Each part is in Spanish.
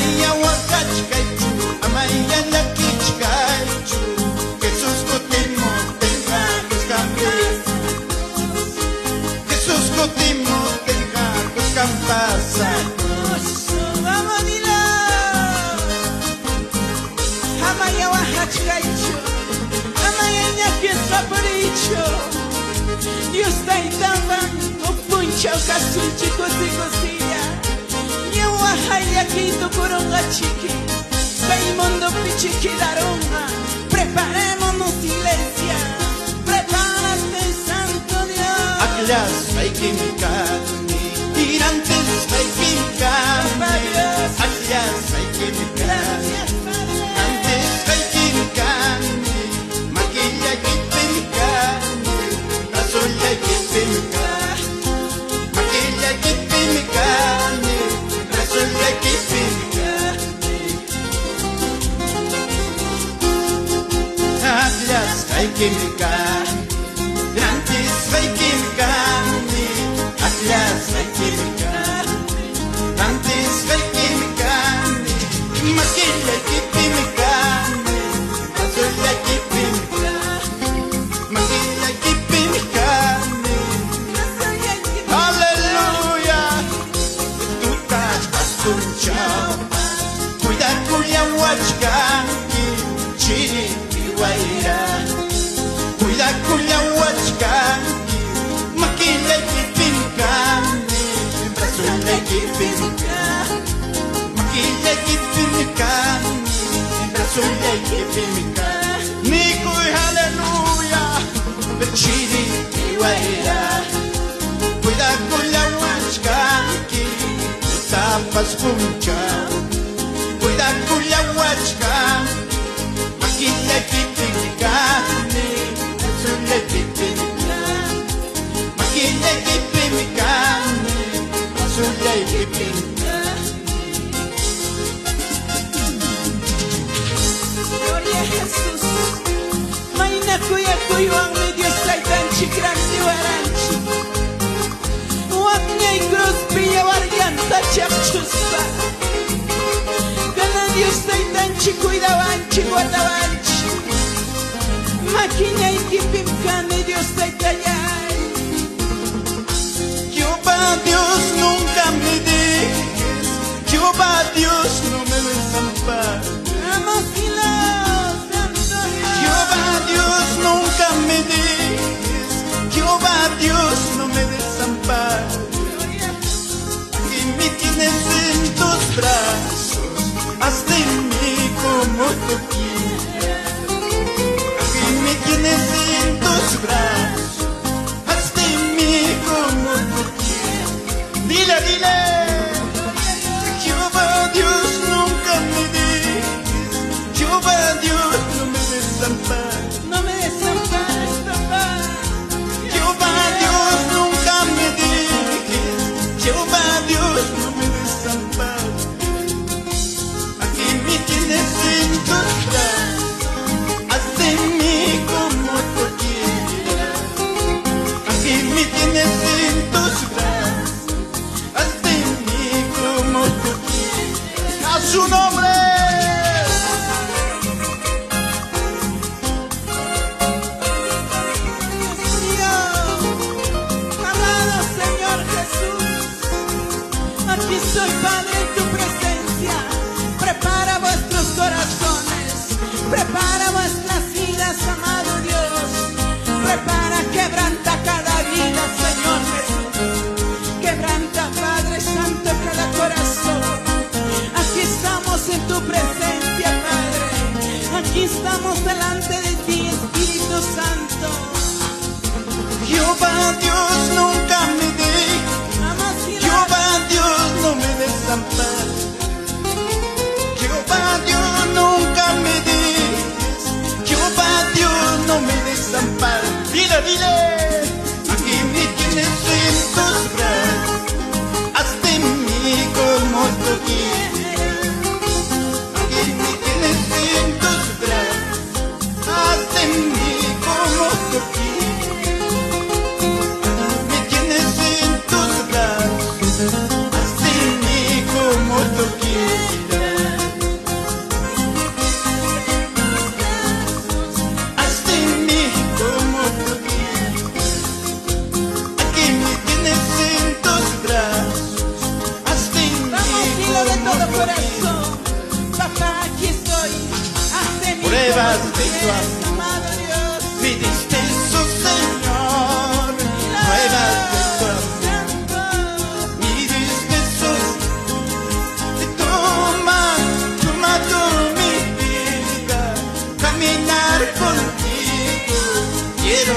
Amaya wakachkaichu, amaya lakichkaichu, Jesús kutimo tenga kuskampas, Jesús kutimo tenga kuskampasa. Vamos dilo. Amaya wakachkaichu, amaya lakichkaichu, Dios taitamba, opuncha okasunchi kosikosilla. Haya quito coronga chiqui, Raimundo pichiqui daronga. Preparémonos iglesia, prepárate santo Dios. Aquellas hay que micarme, tirantes hay que micarme, aquellas hay que micarme, antes hay que micarme, maquilla hay que micarme, razón hay que micarme, maquilla hay que micarme. Hay que micar, grandes hay que micarme, atlas hay que micar, grandes hay que micarme, maquilla hay que micarme, azul hay que micar, maquilla hay que micarme, aleluya, tú estás escuchado, cuida cuya huachcanqui, chiri y guaira. Cuida cuya huachcanqui, maquilla que pincame, brazuela que pincame, maquilla que pincame, brazuela que pincame. Nico y aleluya, chiri y guaira. Cuida cuya huachcanqui, tapas puncha. Cuida cuya huachcanqui, maquilla que pincame. Maquilla que pincame, azul hay que pincame. Gloria a Jesús. Maina cuya cuyuan medio saitan chikrandi waranchi. Waknya y cruz pilla varianta chapchuspa. Gana Dios saitan chikuidavanchi guardavanchi. Maquilla y que pincame Dios te callar. Jehová Dios nunca me dejes, Jehová Dios no me desampares. Vamos y los santo Dios. Jehová Dios nunca me dejes, Jehová Dios no me desampares. Y me tienes en tus brazos, haz de mí como tú quieras. Me tienes en tus brazos, haz de mí como tú quieras. Dile, dile, Jehová Dios nunca me dejes, Jehová Dios no me desampares. No me desampares, papá. Jehová Dios nunca me dejes, Jehová Dios no me desampares. Aquí me tienes en tus brazos. Me tienes en tus brazos, haz de mí como tú quieras. A su nombre. Amado Señor Jesús, aquí estoy, Padre, en tu presencia. Prepara vuestros corazones, prepara vuestras vidas, amado Dios. Prepara, quebranta cada vida, Señor Jesús. Quebranta, Padre Santo, cada corazón. Aquí estamos en perfecto Yes, amor. amado Dios. Me diste eso, Señor, pruebas de tu amor. Me diste eso, y toma tú mi vida, caminar contigo, quiero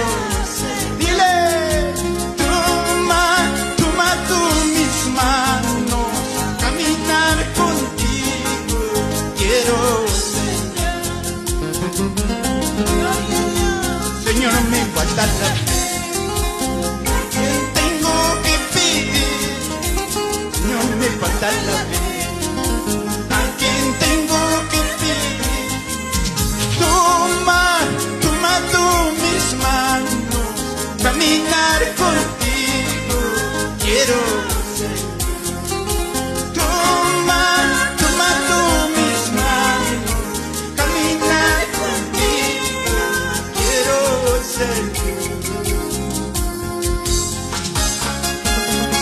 ser. Dile, toma tú mis manos, caminar contigo, quiero ser. Gloria a Dios. Señor, me falta la fe. Tengo que pedir. Señor, me falta la fe. ¿A quién tengo que pedir? Toma tú mis manos, caminar contigo, quiero ser. Toma tú mis manos, caminar contigo, quiero ser.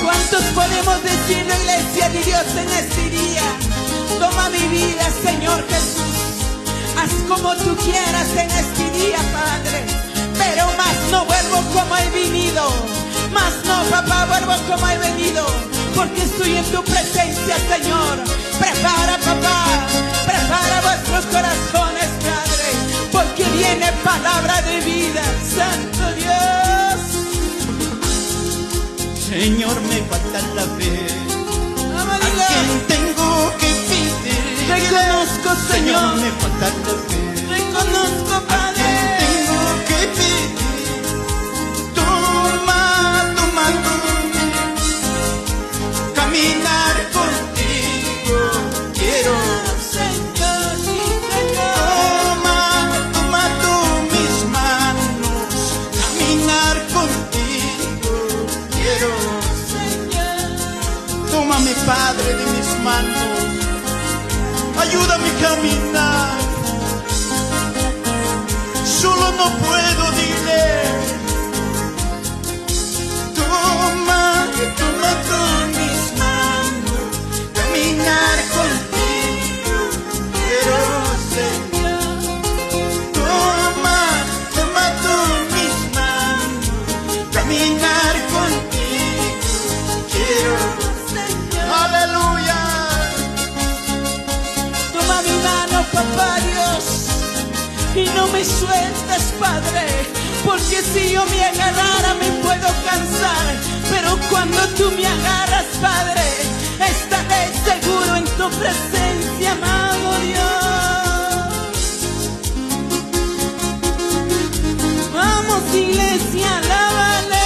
¿Cuántos podemos decirlo, iglesia de Dios, en este día? Toma mi vida, Señor Jesús. Haz como tú quieras en este día, Padre. Pero más no vuelvo como he venido. Más no, papá, vuelvo como he venido. Porque estoy en tu presencia, Señor. Prepara, papá. Prepara vuestros corazones, Padre. Porque viene palabra de vida, Santo Dios. Señor, me falta la fe. ¿A quién tengo que pedir? Reconozco, Señor, Señor. me falta la fe. Reconozco, Padre. Tengo que pedir. Toma tú, caminar contigo, quiero. Señor, sí, Señor. Toma tú mis manos, caminar contigo, quiero. Señor. Tómame, Padre, de mis manos, ayúdame a caminar. Solo no puedo, dile. Toma tú mis manos, caminar contigo, quiero ser. Toma tú mis manos, caminar contigo, quiero. Aleluya. Toma mi mano, papá Dios, y no me sueltes, Padre, porque si yo me agarrara me puedo cansar, pero cuando tú me agarras, Padre, estaré seguro en tu presencia, amado Dios. Vamos, iglesia, alábale.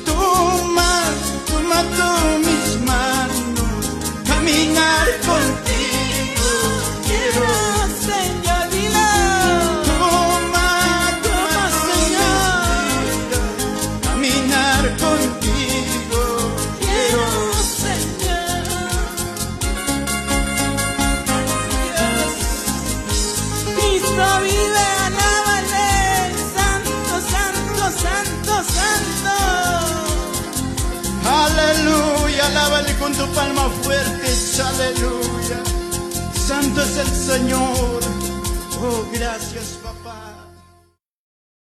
Toma tú mis manos, caminar contigo, quiero. Señor, dilo. Toma Señor. caminar contigo, quiero. Señor. Dios. Cristo vive, alábale. Santo, santo, santo, santo. Aleluya, alábale con tu palma fuerte, aleluya. Santo es el Señor. Oh, gracias, papá.